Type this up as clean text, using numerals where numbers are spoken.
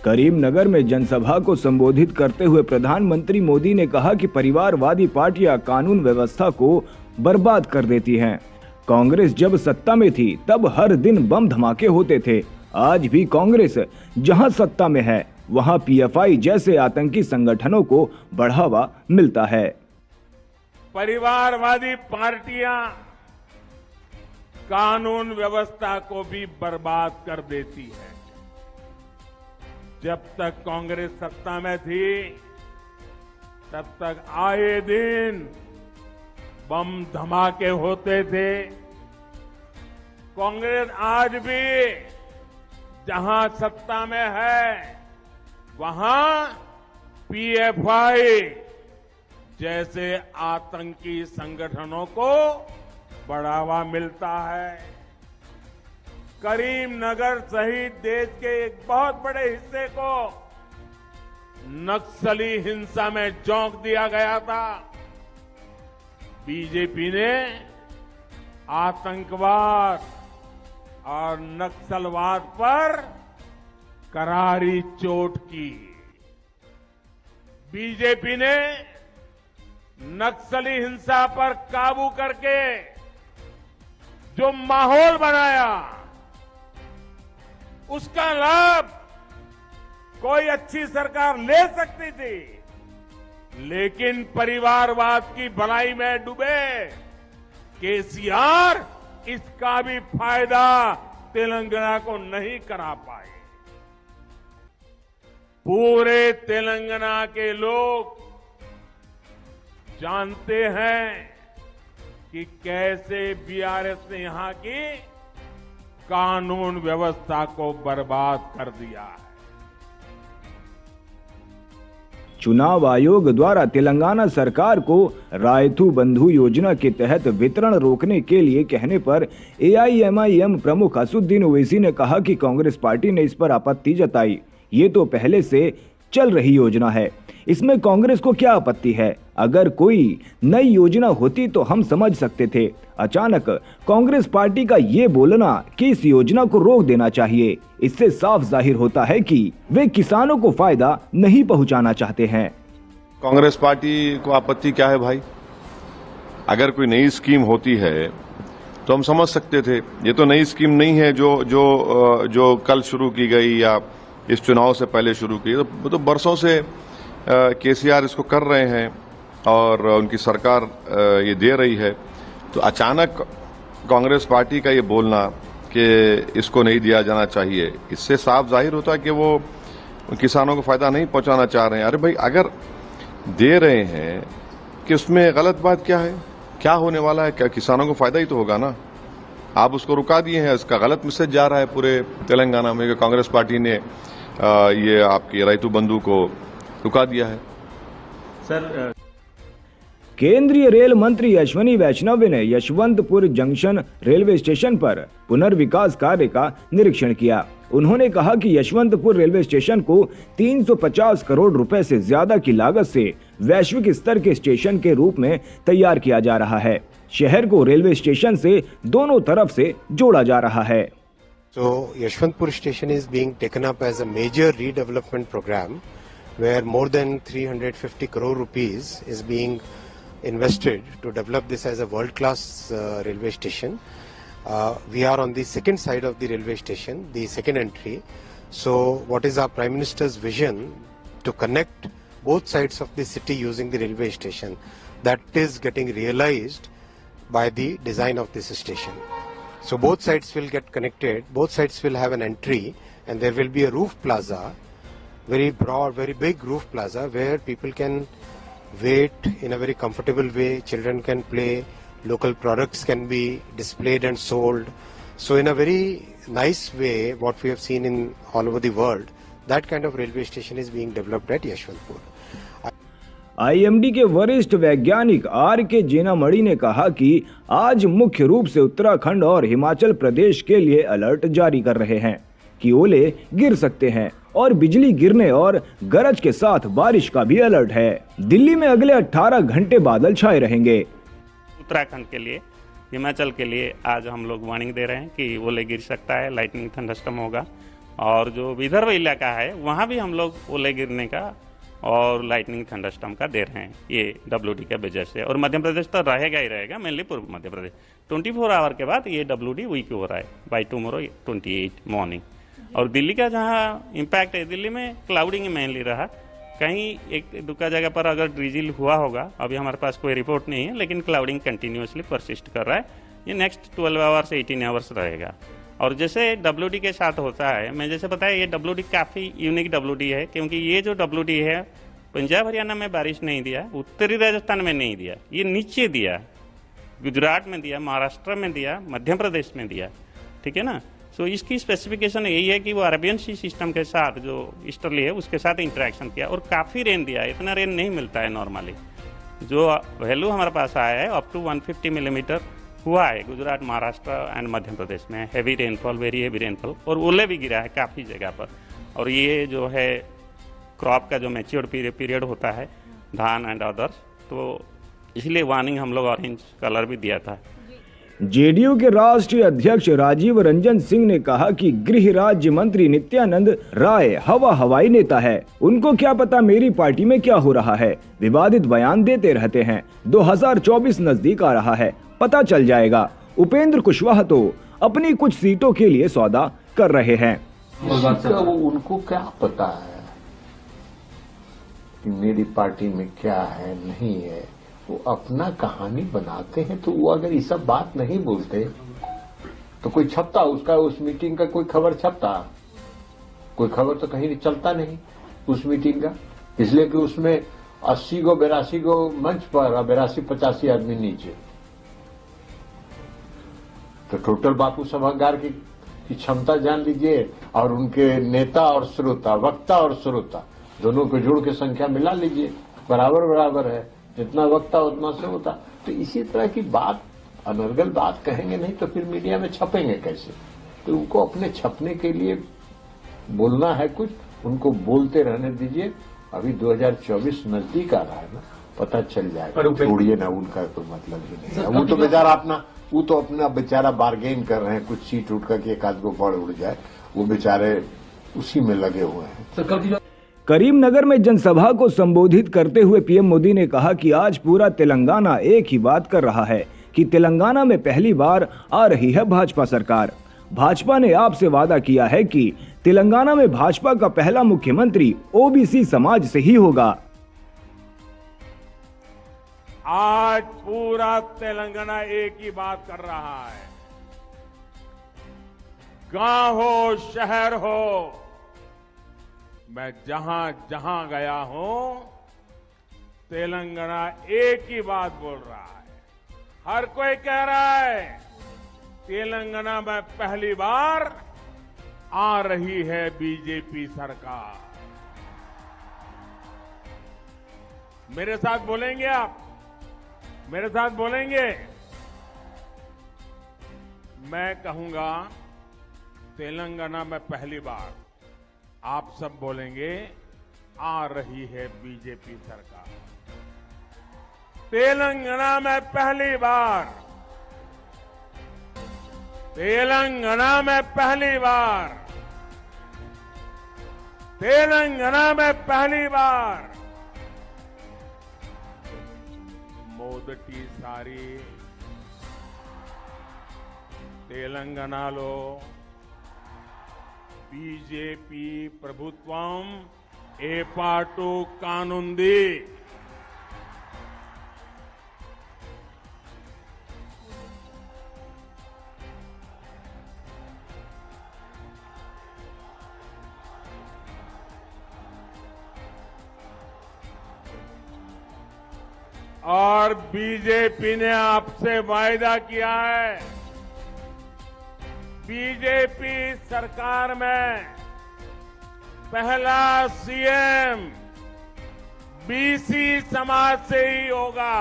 करीमनगर में जनसभा को संबोधित करते हुए प्रधानमंत्री मोदी ने कहा कि परिवारवादी पार्टियां कानून व्यवस्था को बर्बाद कर देती हैं। कांग्रेस जब सत्ता में थी तब हर दिन बम धमाके होते थे। आज भी कांग्रेस जहां सत्ता में है वहां पीएफआई जैसे आतंकी संगठनों को बढ़ावा मिलता है। परिवारवादी पार्टियां कानून व्यवस्था को भी बर्बाद कर देती है। जब तक कांग्रेस सत्ता में थी तब तक आए दिन बम धमाके होते थे। कांग्रेस आज भी जहां सत्ता में है वहां पीएफआई जैसे आतंकी संगठनों को बढ़ावा मिलता है। करीमनगर सहित देश के एक बहुत बड़े हिस्से को नक्सली हिंसा में झोंक दिया गया था। बीजेपी ने आतंकवाद और नक्सलवाद पर करारी चोट की। बीजेपी ने नक्सली हिंसा पर काबू करके जो माहौल बनाया उसका लाभ कोई अच्छी सरकार ले सकती थी, लेकिन परिवारवाद की भलाई में डूबे केसीआर इसका भी फायदा तेलंगाना को नहीं करा पाए। पूरे तेलंगाना के लोग जानते हैं कि कैसे बीआरएस ने यहां की कानून व्यवस्था को बर्बाद कर दिया है। चुनाव आयोग द्वारा तेलंगाना सरकार को रायतू बंधु योजना के तहत वितरण रोकने के लिए कहने पर एआईएमआईएम प्रमुख असुद्दीन ओवैसी ने कहा कि कांग्रेस पार्टी ने इस पर आपत्ति जताई। ये तो पहले से चल रही योजना है, इसमें कांग्रेस को क्या आपत्ति है? अगर कोई नई योजना होती तो हम समझ सकते थे। अचानक कांग्रेस पार्टी का ये बोलना कि इस योजना को रोक देना चाहिए, इससे साफ जाहिर होता है कि वे किसानों को फायदा नहीं पहुंचाना चाहते हैं। कांग्रेस पार्टी को आपत्ति क्या है भाई? अगर कोई नई स्कीम होती है तो हम समझ सकते थे। ये तो नई स्कीम नहीं है जो कल शुरू की गई या इस चुनाव से पहले शुरू की। तो बरसों से केसीआर इसको कर रहे हैं और उनकी सरकार ये दे रही है। तो अचानक कांग्रेस पार्टी का ये बोलना कि इसको नहीं दिया जाना चाहिए, इससे साफ जाहिर होता है कि वो किसानों को फायदा नहीं पहुंचाना चाह रहे हैं। अरे भाई, अगर दे रहे हैं कि उसमें गलत बात क्या है? क्या होने वाला है? क्या किसानों को फायदा ही तो होगा ना। आप उसको रुका दिए हैं, इसका गलत मैसेज जा रहा है पूरे तेलंगाना में कि कांग्रेस पार्टी ने ये आपकी रायतू बंधु को रुका दिया है। सर, केंद्रीय रेल मंत्री अश्विनी वैष्णव ने यशवंतपुर जंक्शन रेलवे स्टेशन पर पुनर्विकास कार्य का निरीक्षण किया। उन्होंने कहा कि यशवंतपुर रेलवे स्टेशन को 350 करोड़ रुपए से ज्यादा की लागत से वैश्विक स्तर के स्टेशन के रूप में तैयार किया जा रहा है। शहर को रेलवे स्टेशन से दोनों तरफ से जोड़ा जा रहा है। So Yashwantpur station is being taken up as a major redevelopment program where more than 350 crore rupees is being invested to develop this as a world-class railway station. We are on the second side of the railway station, the second entry. So what is our Prime Minister's vision to connect both sides of the city using the railway station? That is getting realized by the design of this station. So both sides will get connected, both sides will have an entry, and there will be a roof plaza, very broad, very big roof plaza where people can wait in a very comfortable way, children can play, local products can be displayed and sold. So in a very nice way, what we have seen in all over the world, that kind of railway station is being developed at Yashwantpur. IMD के वरिष्ठ वैज्ञानिक R K. जेनामणि ने कहा कि आज मुख्य रूप से उत्तराखंड और हिमाचल प्रदेश के लिए अलर्ट जारी कर रहे हैं कि ओले गिर सकते हैं और बिजली गिरने और गरज के साथ बारिश का भी अलर्ट है। दिल्ली में अगले 18 घंटे बादल छाए रहेंगे। उत्तराखंड के लिए, हिमाचल के लिए आज हम लोग वार्निंग दे रहे हैं कि ओले गिर सकता है, लाइटनिंग थंडरस्टॉर्म होगा। और जो विदर्भ इलाका है वहाँ भी हम लोग ओले गिरने का और लाइटनिंग थंडरस्टॉर्म का दे रहे हैं ये WD के वजह से। और मध्य प्रदेश तो रहेगा ही रहेगा, मेनली पूर्व मध्य प्रदेश। 24 आवर के बाद ये WD वीक हो रहा है, बाई टुमारो 28 मॉर्निंग। और दिल्ली का जहाँ इम्पैक्ट है, दिल्ली में क्लाउडिंग मेनली रहा, कहीं एक दुका जगह पर अगर ड्रिजिल हुआ होगा, अभी हमारे पास कोई रिपोर्ट नहीं है, लेकिन क्लाउडिंग कंटिन्यूसली परसिस्ट कर रहा है। ये नेक्स्ट 12 आवर्स 18 आवर्स रहेगा। और जैसे WD के साथ होता है, मैं जैसे बताया ये WD काफ़ी यूनिक WD है, क्योंकि ये जो WD है पंजाब हरियाणा में बारिश नहीं दिया, उत्तरी राजस्थान में नहीं दिया, ये नीचे दिया, गुजरात में दिया, महाराष्ट्र में दिया, मध्य प्रदेश में दिया, ठीक है ना। सो इसकी स्पेसिफिकेशन यही है कि वो अरेबियन सी सिस्टम के साथ जो ईस्टर्ली है उसके साथ इंटरेक्शन किया और काफ़ी रेन दिया। इतना रेन नहीं मिलता है नॉर्मली। जो वैल्यू हमारे पास आया है अप टू 150 मिलीमीटर हुआ है गुजरात, महाराष्ट्र एंड मध्य प्रदेश में। Heavy rainfall, very heavy rainfall, और ओले भी गिरा है काफ़ी जगह पर। और ये जो है क्रॉप का जो मैच्योर पीरियड होता है, धान एंड अदर्स, तो इसलिए वार्निंग हम लोग ऑरेंज कलर भी दिया था। जेडीयू के राष्ट्रीय अध्यक्ष राजीव रंजन सिंह ने कहा कि गृह राज्य मंत्री नित्यानंद राय हवाई नेता है, उनको क्या पता मेरी पार्टी में क्या हो रहा है। विवादित बयान देते रहते हैं। 2024 नजदीक आ रहा है, पता चल जाएगा। उपेंद्र कुशवाहा तो अपनी कुछ सीटों के लिए सौदा कर रहे हैं। वो उनको क्या पता है कि मेरी पार्टी में क्या है नहीं है, वो अपना कहानी बनाते हैं। तो वो अगर ये सब बात नहीं बोलते तो कोई छपता उसका, उस मीटिंग का कोई खबर छपता? कोई खबर तो कहीं चलता नहीं उस मीटिंग का, इसलिए कि उसमें 80 गो 82 गो मंच पर और 82-85 आदमी नीचे। तो टोटल बापू सभागार की क्षमता जान लीजिए, और उनके नेता और श्रोता, वक्ता और श्रोता दोनों को जोड़ के संख्या मिला लीजिए, बराबर है। जितना वक्ता उतना से होता। तो इसी तरह की बात, अनर्गल बात कहेंगे नहीं तो फिर मीडिया में छपेंगे कैसे? तो उनको अपने छपने के लिए बोलना है कुछ, उनको बोलते रहने दीजिए। अभी 2024 नजदीक आ रहा है ना, पता चल जाएगा। छोड़िए ना, उनका तो मतलब ही नहीं है। वो तो बेचारा अपना बेचारा बार्गेन कर रहे हैं, कुछ सीट उठ करके एक आध को बड़ उड़ जाए, वो बेचारे उसी में लगे हुए हैं। करीमनगर में जनसभा को संबोधित करते हुए पीएम मोदी ने कहा कि आज पूरा तेलंगाना एक ही बात कर रहा है कि तेलंगाना में पहली बार आ रही है भाजपा सरकार। भाजपा ने आपसे वादा किया है कि तेलंगाना में भाजपा का पहला मुख्यमंत्री ओबीसी समाज से ही होगा। आज पूरा तेलंगाना एक ही बात कर रहा है। गांव हो, शहर हो, मैं जहां जहां गया हूं, तेलंगाना एक ही बात बोल रहा है। हर कोई कह रहा है तेलंगाना में पहली बार आ रही है बीजेपी सरकार। मेरे साथ बोलेंगे आप? मेरे साथ बोलेंगे? मैं कहूंगा तेलंगाना में पहली बार, आप सब बोलेंगे आ रही है बीजेपी सरकार। तेलंगाना में पहली बार, तेलंगाना में पहली बार, तेलंगाना में पहली बार मोदटी सारी तेलंगानालो बीजेपी ప్రభుత్వం ఏర్పాటు కానుంది। और बीजेपी ने आपसे वायदा किया है, बीजेपी सरकार में पहला सीएम बीसी समाज से ही होगा।